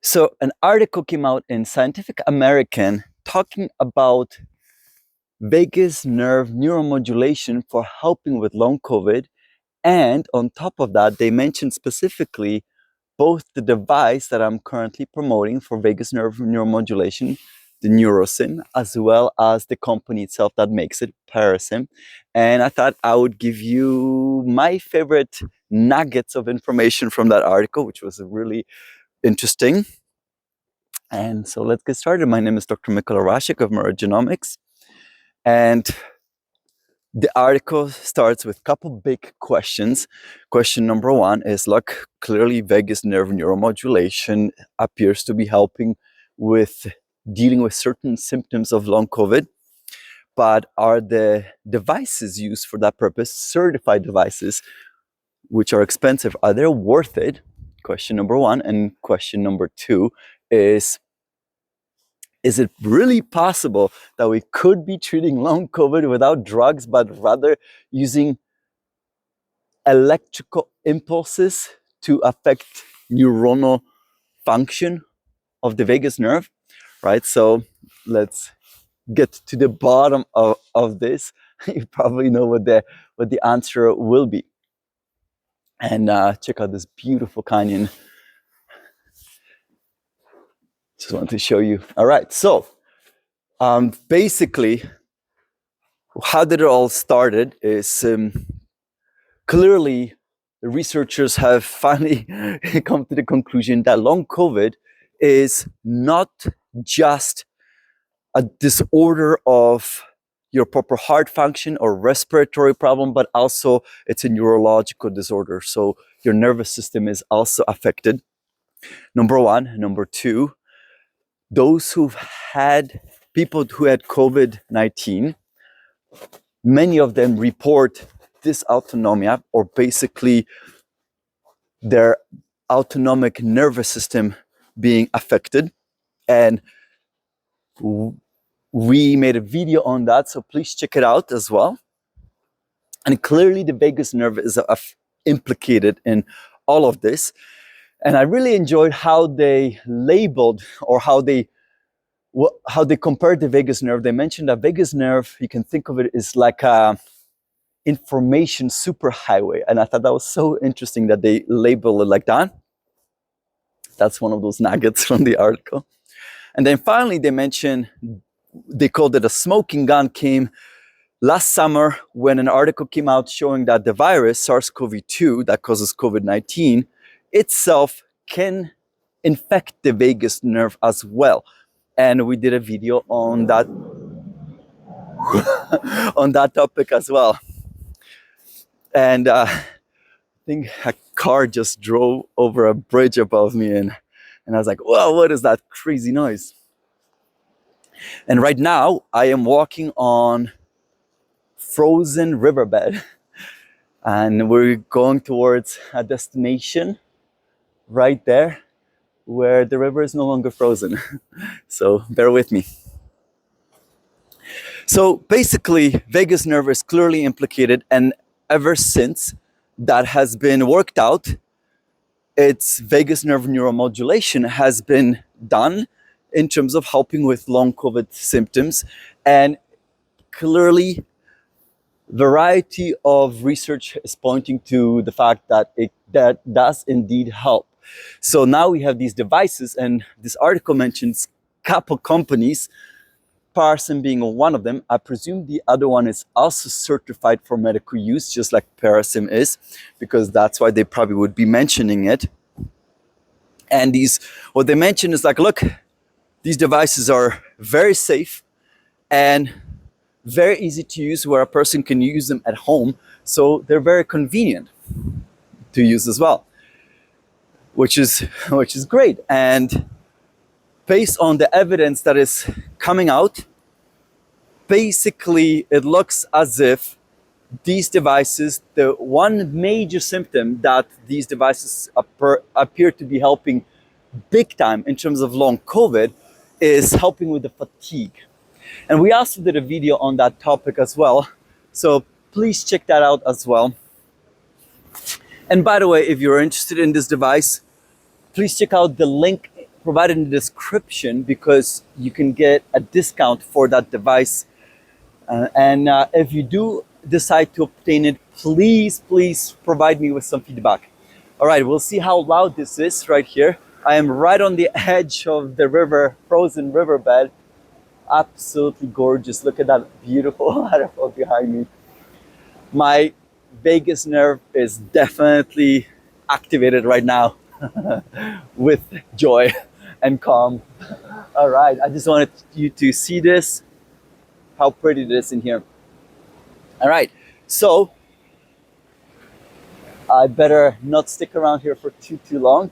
So an article came out in Scientific American talking about vagus nerve neuromodulation for helping with long COVID. And on top of that, they mentioned specifically both the device that I'm currently promoting for vagus nerve neuromodulation, the NeuroSim, as well as the company itself that makes it, Parasim. And I thought I would give you my favorite nuggets of information from that article, which was really interesting. And so let's get started. My name is Dr. Mikola Rashik of Neurogenomics. And the article starts with a couple big questions. Question number one is, look, clearly vagus nerve neuromodulation appears to be helping with dealing with certain symptoms of long COVID. But are the devices used for that purpose, certified devices, which are expensive, are they worth it? Question number one. And question number two is it really possible that we could be treating long COVID without drugs, but rather using electrical impulses to affect neuronal function of the vagus nerve, right? So let's get to the bottom of this. You probably know what the answer will be. And check out this beautiful canyon. Just want to show you. All right, so basically, how did it all started is clearly the researchers have finally come to the conclusion that long COVID is not just a disorder of your proper heart function or respiratory problem, but also it's a neurological disorder. So your nervous system is also affected. Number one. Number two, those people who had COVID-19, many of them report dysautonomia, or basically their autonomic nervous system being affected. And we made a video on that, so please check it out as well. And clearly the vagus nerve is implicated in all of this. And I really enjoyed how they labeled, or how they compared the vagus nerve. They mentioned that vagus nerve, you can think of it as like a information superhighway. And I thought that was so interesting that they label it like that. That's one of those nuggets from the article. And then finally they called it a smoking gun, came last summer when an article came out showing that the virus, SARS-CoV-2, that causes COVID-19, itself can infect the vagus nerve as well. And we did a video on that on that topic as well. And I think a car just drove over a bridge above me, and I was like, whoa, what is that crazy noise? And right now I am walking on frozen riverbed, and we're going towards a destination right there where the river is no longer frozen. So bear with me. So basically, vagus nerve is clearly implicated, and ever since that has been worked out, its vagus nerve neuromodulation has been done in terms of helping with long COVID symptoms. And clearly, variety of research is pointing to the fact that that does indeed help. So now we have these devices, and this article mentions a couple companies, Parasim being one of them. I presume the other one is also certified for medical use, just like Parasim is, because that's why they probably would be mentioning it. And what they mention is like, look, these devices are very safe and very easy to use, where a person can use them at home. So they're very convenient to use as well, which is great. And based on the evidence that is coming out, basically it looks as if these devices, the one major symptom that these devices appear to be helping big time in terms of long COVID is helping with the fatigue. And we also did a video on that topic as well, so please check that out as well. And by the way, if you're interested in this device, please check out the link provided in the description because you can get a discount for that device. And if you do decide to obtain it, please provide me with some feedback. All right, we'll see how loud this is right here. I am right on the edge of the river, frozen riverbed. Absolutely gorgeous. Look at that beautiful waterfall behind me. My vagus nerve is definitely activated right now with joy and calm. All right, I just wanted you to see this, how pretty it is in here. All right, so I better not stick around here for too long.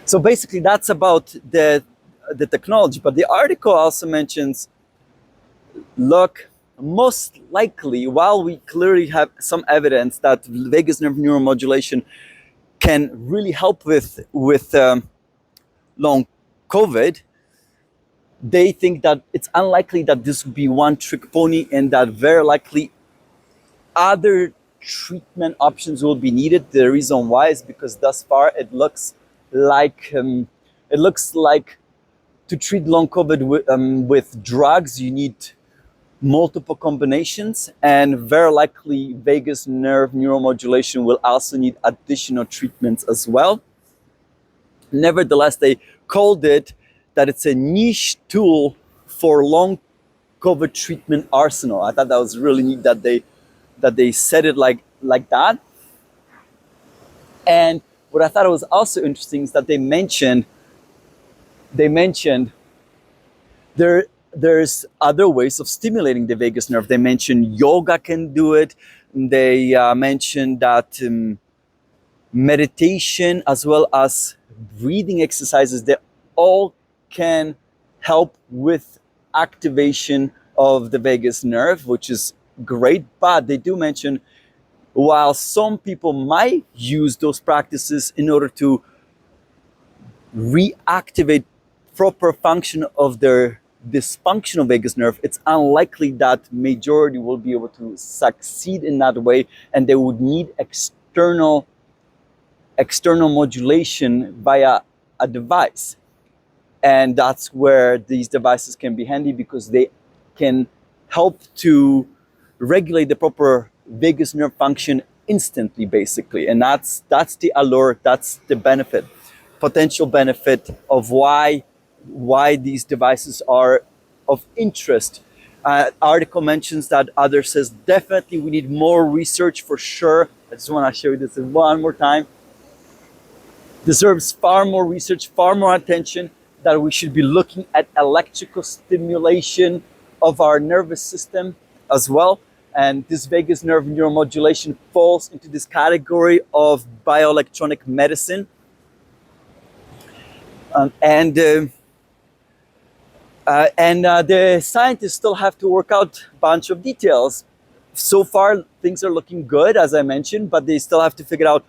So basically that's about the technology, but the article also mentions, look, most likely, while we clearly have some evidence that vagus nerve neuromodulation can really help with long COVID, they think that it's unlikely that this would be one trick pony, and that very likely other treatment options will be needed. The reason why is because thus far it looks like to treat long COVID with drugs, you need multiple combinations, and very likely vagus nerve neuromodulation will also need additional treatments as well. Nevertheless, they called it that it's a niche tool for long COVID treatment arsenal. I thought that was really neat that they said it like that. And what I thought was also interesting is that they mentioned there's other ways of stimulating the vagus nerve. They mentioned yoga can do it. They mentioned that meditation as well as breathing exercises, they all can help with activation of the vagus nerve, which is great. But they do mention, while some people might use those practices in order to reactivate proper function of their dysfunctional vagus nerve, it's unlikely that majority will be able to succeed in that way, and they would need external modulation via a device. And that's where these devices can be handy, because they can help to regulate the proper vagus nerve function instantly, basically. And that's the allure, that's the benefit, potential benefit of why these devices are of interest. Article mentions that, others says definitely we need more research for sure. I just want to show you this one more time. Deserves far more research, far more attention, that we should be looking at electrical stimulation of our nervous system as well. And this vagus nerve neuromodulation falls into this category of bioelectronic medicine. And the scientists still have to work out a bunch of details. So far, things are looking good, as I mentioned, but they still have to figure out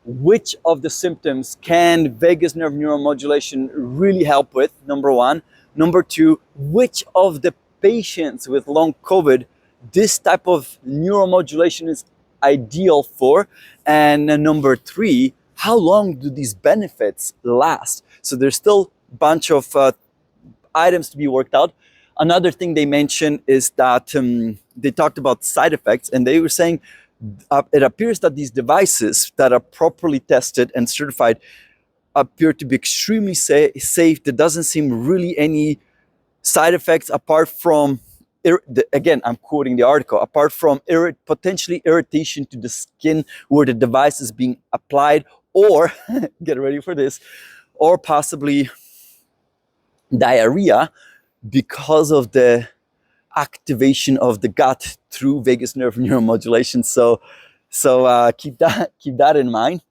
which of the symptoms can vagus nerve neuromodulation really help with, number one. Number two, which of the patients with long COVID this type of neuromodulation is ideal for. And number three, how long do these benefits last? So there's still a bunch of items to be worked out. Another thing they mentioned is that they talked about side effects, and they were saying it appears that these devices that are properly tested and certified appear to be extremely safe. There doesn't seem really any side effects apart from, again, I'm quoting the article, apart from potentially irritation to the skin where the device is being applied, or, get ready for this, or possibly diarrhea because of the activation of the gut through vagus nerve neuromodulation. So keep that in mind.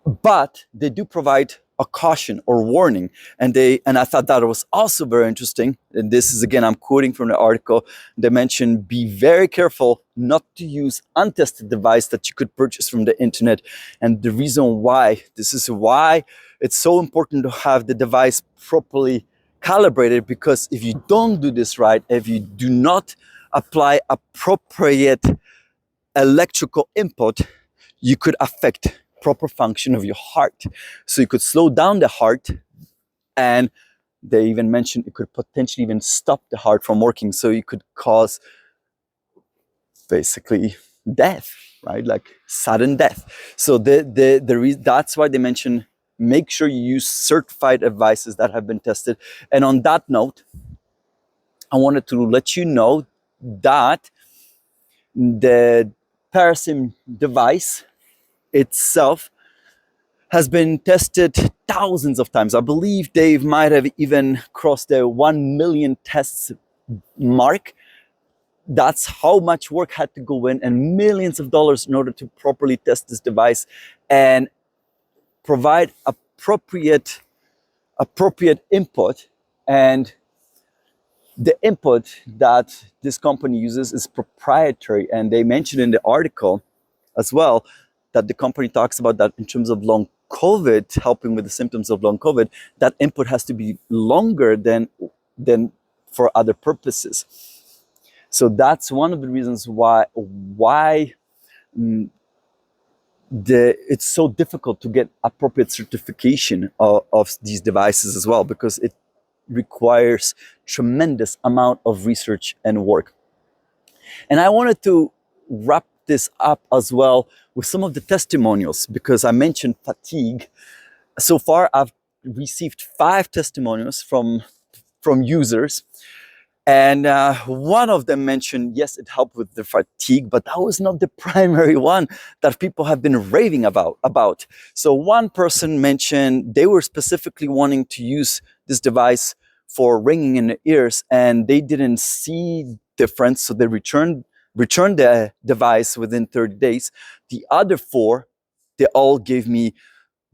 But they do provide a caution or warning, and I thought that was also very interesting. And this is, again, I'm quoting from the article. They mentioned, be very careful not to use untested device that you could purchase from the internet. And the reason why, this is why it's so important to have the device properly calibrated, because if you don't do this right, if you do not apply appropriate electrical input, you could affect proper function of your heart. So you could slow down the heart, and they even mentioned it could potentially even stop the heart from working. So you could cause basically death, right? Like sudden death. So that's why they mention make sure you use certified devices that have been tested. And on that note, I wanted to let you know that the Parasim device itself has been tested thousands of times. I believe they might have even crossed the 1 million tests mark. That's how much work had to go in, and millions of dollars in order to properly test this device and provide appropriate input. And the input that this company uses is proprietary, and they mentioned in the article as well that the company talks about that in terms of long COVID, helping with the symptoms of long COVID, that input has to be longer than for other purposes. So that's one of the reasons why it's so difficult to get appropriate certification of these devices as well, because it requires tremendous amount of research and work. And I wanted to wrap this up as well with some of the testimonials, because I mentioned fatigue. So far, I've received 5 testimonials from users. And one of them mentioned, yes, it helped with the fatigue, but that was not the primary one that people have been raving about. So one person mentioned they were specifically wanting to use this device for ringing in the ears, and they didn't see difference, so they returned the device within 30 days. The other 4, they all gave me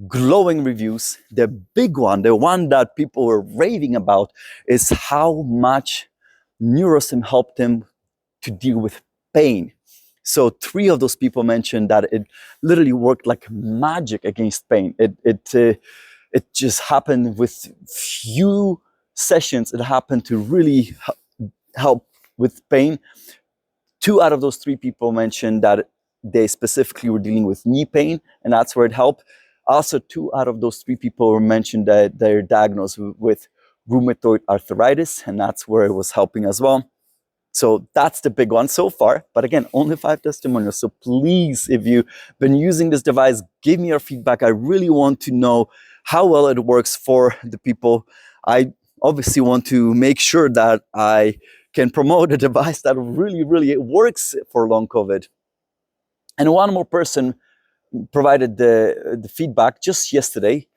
glowing reviews. The big one, the one that people were raving about, is how much Neurosim helped them to deal with pain. So 3 of those people mentioned that it literally worked like magic against pain. It just happened with few sessions. It happened to really help with pain. 2 out of those 3 people mentioned that they specifically were dealing with knee pain, and that's where it helped. Also, 2 out of those 3 people mentioned that they're diagnosed with rheumatoid arthritis, and that's where it was helping as well. So that's the big one so far. But again, only 5 testimonials. So please, if you've been using this device, give me your feedback. I really want to know how well it works for the people. I obviously want to make sure that I can promote a device that really, really works for long COVID. And one more person provided the feedback just yesterday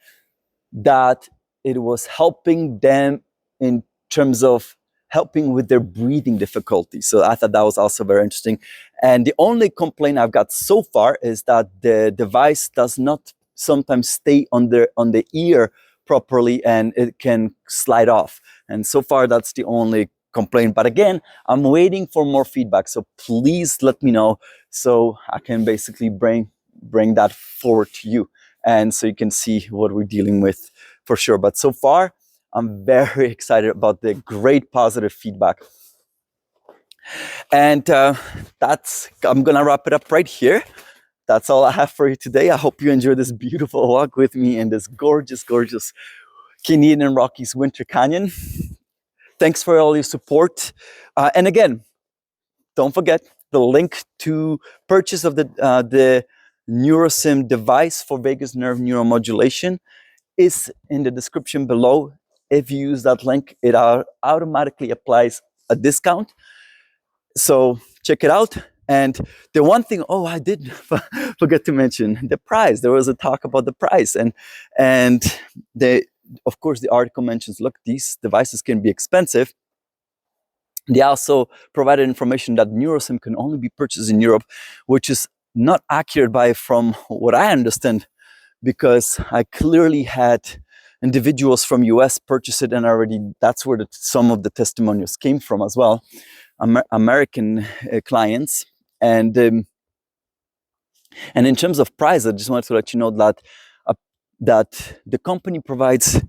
that it was helping them in terms of helping with their breathing difficulty. So I thought that was also very interesting. And the only complaint I've got so far is that the device does not sometimes stay on the ear properly, and it can slide off. And so far, that's the only complaint. But again, I'm waiting for more feedback. So please let me know so I can basically bring that forward to you, and so you can see what we're dealing with for sure. But so far, I'm very excited about the great positive feedback. And I'm gonna wrap it up right here. That's all I have for you today. I hope you enjoy this beautiful walk with me in this gorgeous, gorgeous Canadian Rockies Winter Canyon. Thanks for all your support. And again, don't forget the link to purchase of the Neurosim device for vagus nerve neuromodulation is in the description below. If you use that link, it automatically applies a discount. So check it out. And the one thing, I did forget to mention the price. There was a talk about the price, and of course the article mentions, look, these devices can be expensive. They also provided information that Neurosim can only be purchased in Europe, which is not accurate from what I understand, because I clearly had individuals from US purchase it, and already that's where some of the testimonials came from as well, American clients. And in terms of price, I just wanted to let you know that the company provides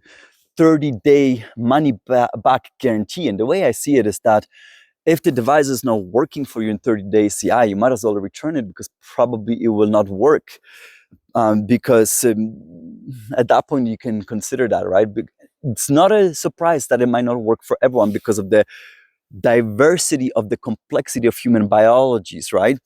30-day money back guarantee. And the way I see it is that if the device is not working for you in 30 days, you might as well return it, because probably it will not work. because at that point you can consider that, right? It's not a surprise that it might not work for everyone because of the diversity of the complexity of human biologies, right?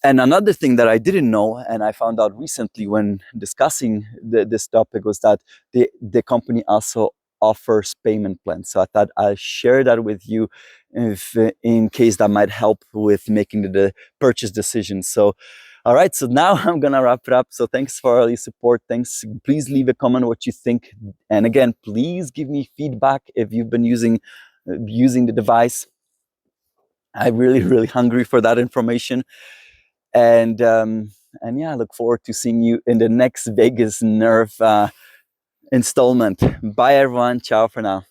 And another thing that I didn't know, and I found out recently when discussing this topic, was that the company also offers payment plans. So I thought I'll share that with you, if in case that might help with making the purchase decision. So, all right. So now I'm gonna wrap it up. So thanks for all your support. Thanks. Please leave a comment what you think, and again, please give me feedback if you've been using the device. I'm really hungry for that information. And yeah, I look forward to seeing you in the next Vegas Nerve installment. Bye everyone. Ciao for now.